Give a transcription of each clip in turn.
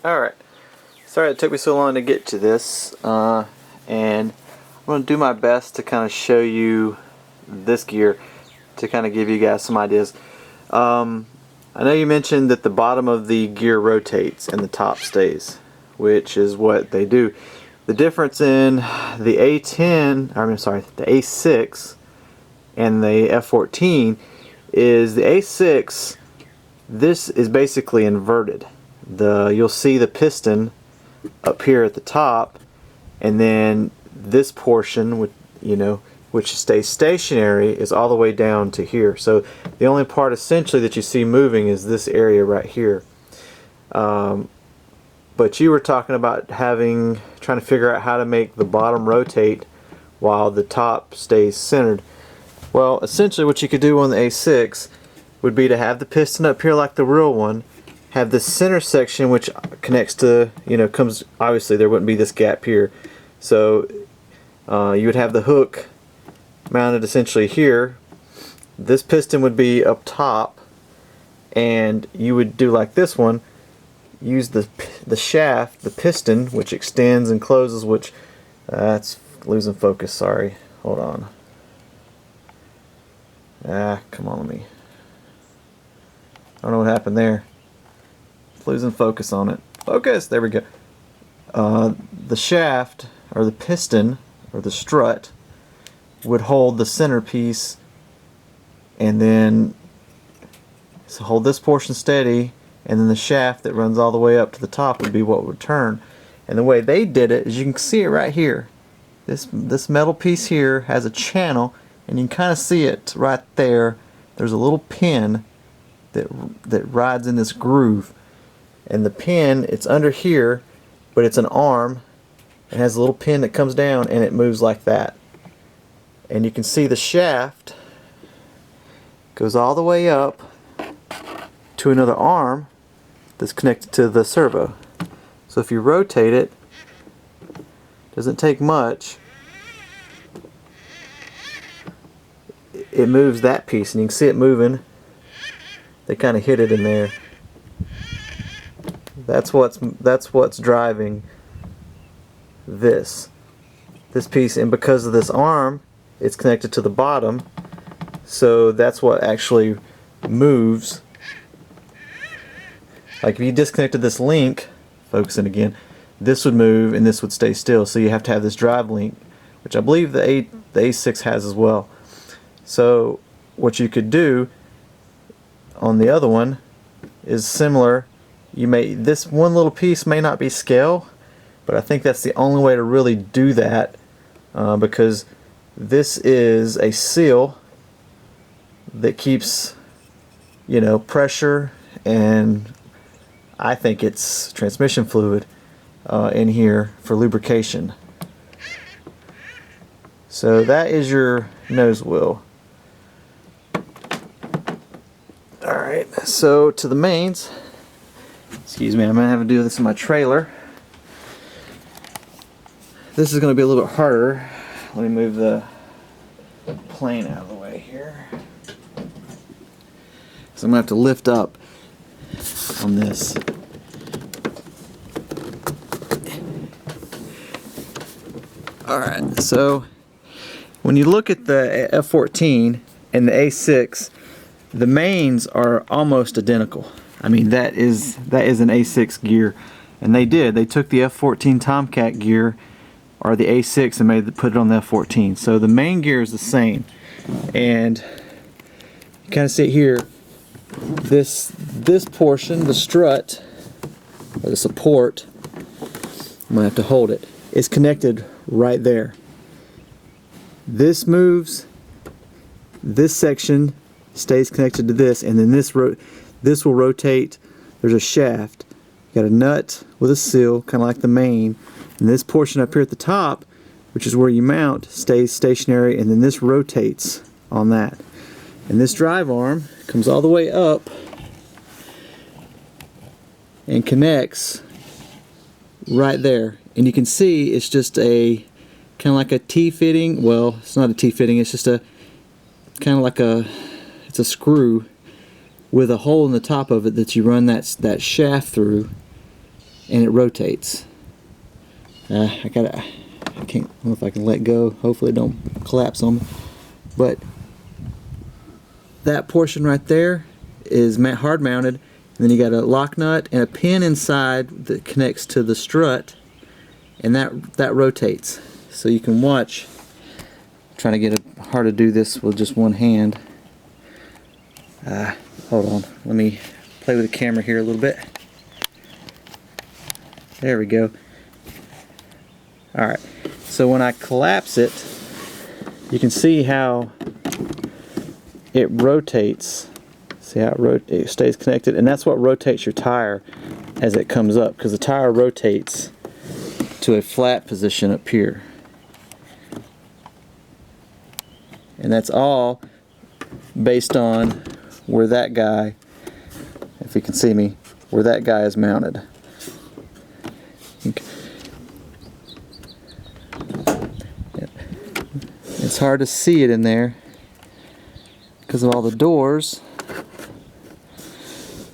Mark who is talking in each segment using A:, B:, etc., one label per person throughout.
A: Alright, sorry it took me so long to get to this, and I'm going to do my best to kind of show you this gear to kind of give you guys some ideas. I know you mentioned that the bottom of the gear rotates and the top stays, which is what they do. The difference in the the A6 and the F14 is the A6, this is basically inverted. You'll see the piston up here at the top, and then this portion which stays stationary is all the way down to here. So the only part essentially that you see moving is this area right here. But you were talking about trying to figure out how to make the bottom rotate while the top stays centered. Well, essentially what you could do on the A6 would be to have the piston up here like the real one, have the center section which connects to, obviously there wouldn't be this gap here. So you would have the hook mounted essentially here. This piston would be up top, and you would do like this one, use the shaft, the piston, which extends and closes, which that's losing focus, sorry, hold on. Come on, I don't know what happened there. Losing focus on it. Focus! There we go. The shaft, or the piston, or the strut, would hold the centerpiece, and then hold this portion steady, and then the shaft that runs all the way up to the top would be what would turn. And the way they did it is, you can see it right here. This metal piece here has a channel, and you can kind of see it right there. There's a little pin that rides in this groove. And the pin, it's under here, but it's an arm. It has a little pin that comes down and it moves like that. And you can see the shaft goes all the way up to another arm that's connected to the servo. So if you rotate it, doesn't take much, it moves that piece, and you can see it moving. They kind of hit it in there. That's what's driving this piece, and because of this arm, it's connected to the bottom, so that's what actually moves. Like if you disconnected this link, focusing again, this would move and this would stay still. So you have to have this drive link, which I believe the A6 has as well. So what you could do on the other one is similar. This one little piece may not be scale, but I think that's the only way to really do that, because this is a seal that keeps pressure, and I think it's transmission fluid in here for lubrication. So that is your nose wheel. Alright, so to the mains. Excuse me, I'm going to have to do this in my trailer. This is going to be a little bit harder. Let me move the plane out of the way here. So I'm going to have to lift up on this. Alright, so when you look at the F14 and the A6, the mains are almost identical. I mean, that is an A6 gear, and they took the F14 Tomcat gear, or the A6, and put it on the F14. So the main gear is the same, and you kind of see it here. This portion, the strut, or the support, I'm gonna have to hold it, is connected right there. This moves, this section stays connected to this, and then this will rotate. There's a shaft. You got a nut with a seal, kind of like the main, and this portion up here at the top, which is where you mount, stays stationary, and then this rotates on that. And this drive arm comes all the way up and connects right there. And you can see it's just a kind of like a T-fitting. Well, it's not a T-fitting, it's just a kind of like it's a screw with a hole in the top of it that you run that shaft through, and it rotates. I can't know if I can let go. Hopefully it don't collapse on me. But that portion right there is hard mounted, and then you got a lock nut and a pin inside that connects to the strut, and that rotates. So you can watch. I'm trying to get it hard to do this with just one hand. Hold on, let me play with the camera here a little bit. There we go. Alright, so when I collapse it, you can see how it rotates. See how it stays connected? And that's what rotates your tire as it comes up, because the tire rotates to a flat position up here. And that's all based on where that guy, if you can see me, where that guy is mounted. Okay. It's hard to see it in there because of all the doors,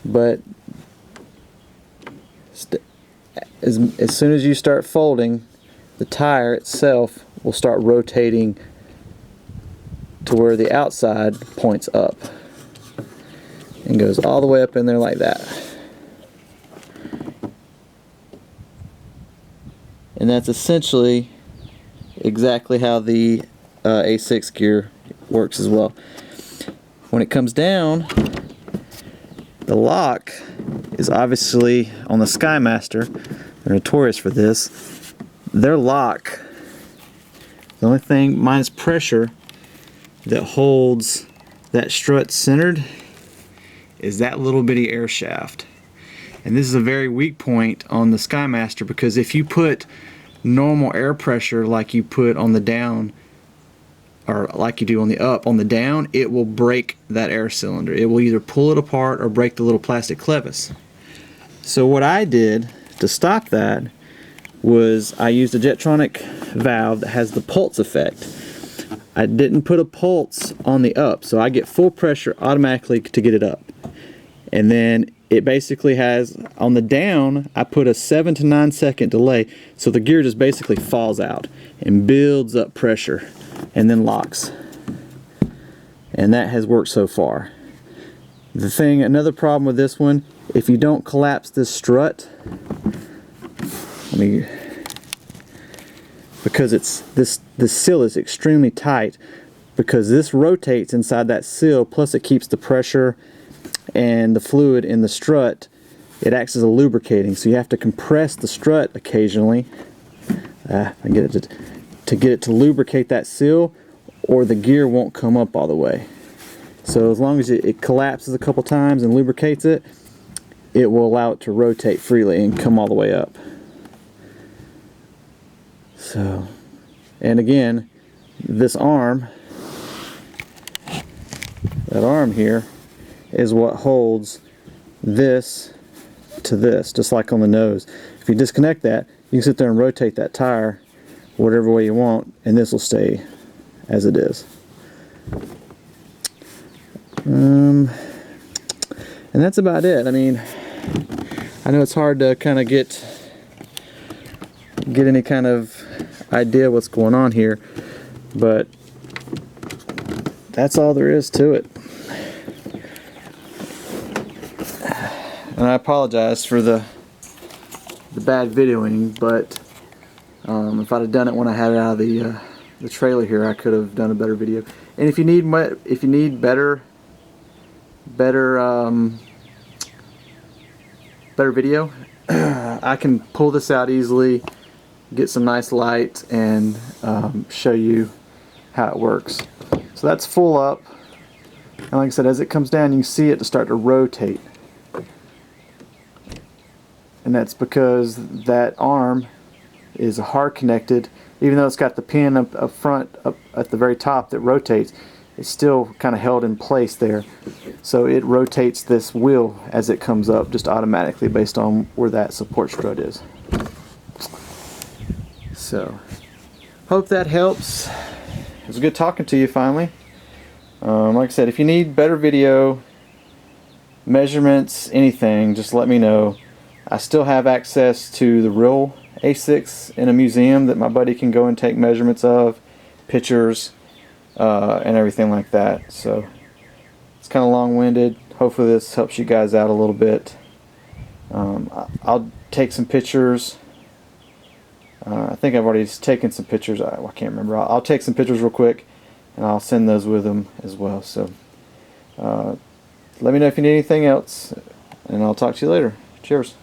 A: but as soon as you start folding, the tire itself will start rotating to where the outside points up and goes all the way up in there like that. And that's essentially exactly how the A6 gear works as well. When it comes down, the lock is obviously on the Skymaster. They're notorious for this. Their lock, the only thing minus pressure that holds that strut centered is that little bitty air shaft. And this is a very weak point on the Skymaster, because if you put normal air pressure like you put on the down, or like you do on the up, on the down, it will break that air cylinder. It will either pull it apart or break the little plastic clevis. So what I did to stop that was I used a Jetronic valve that has the pulse effect. I didn't put a pulse on the up, so I get full pressure automatically to get it up. And then it basically has, on the down, I put a 7 to 9 second delay, so the gear just basically falls out and builds up pressure and then locks. And that has worked so far. Another problem with this one, if you don't collapse this strut, because this seal is extremely tight, because this rotates inside that seal, plus it keeps the pressure and the fluid in the strut, it acts as a lubricating, so you have to compress the strut occasionally and get it to lubricate that seal, or the gear won't come up all the way. So as long as it collapses a couple times and lubricates it, it will allow it to rotate freely and come all the way up. So, and again, this arm, that arm here, is what holds this to this, just like on the nose. If you disconnect that, you can sit there and rotate that tire whatever way you want, and this will stay as it is. And that's about it. I mean, I know it's hard to kind of get any kind of idea what's going on here, but that's all there is to it. And I apologize for the bad videoing, but if I'd have done it when I had it out of the trailer here, I could have done a better video. And if you need better video, I can pull this out easily, get some nice light, and show you how it works. So that's full up, and like I said, as it comes down, you can see it to start to rotate. And that's because that arm is hard connected. Even though it's got the pin up front, up at the very top that rotates, it's still kind of held in place there. So it rotates this wheel as it comes up just automatically based on where that support strut is. So, hope that helps. It was good talking to you finally. Like I said, if you need better video, measurements, anything, just let me know. I still have access to the real A6 in a museum that my buddy can go and take measurements of, pictures, and everything like that. So it's kind of long-winded. Hopefully this helps you guys out a little bit. I'll take some pictures. I think I've already taken some pictures. I can't remember. I'll take some pictures real quick, and I'll send those with them as well. So let me know if you need anything else, and I'll talk to you later. Cheers.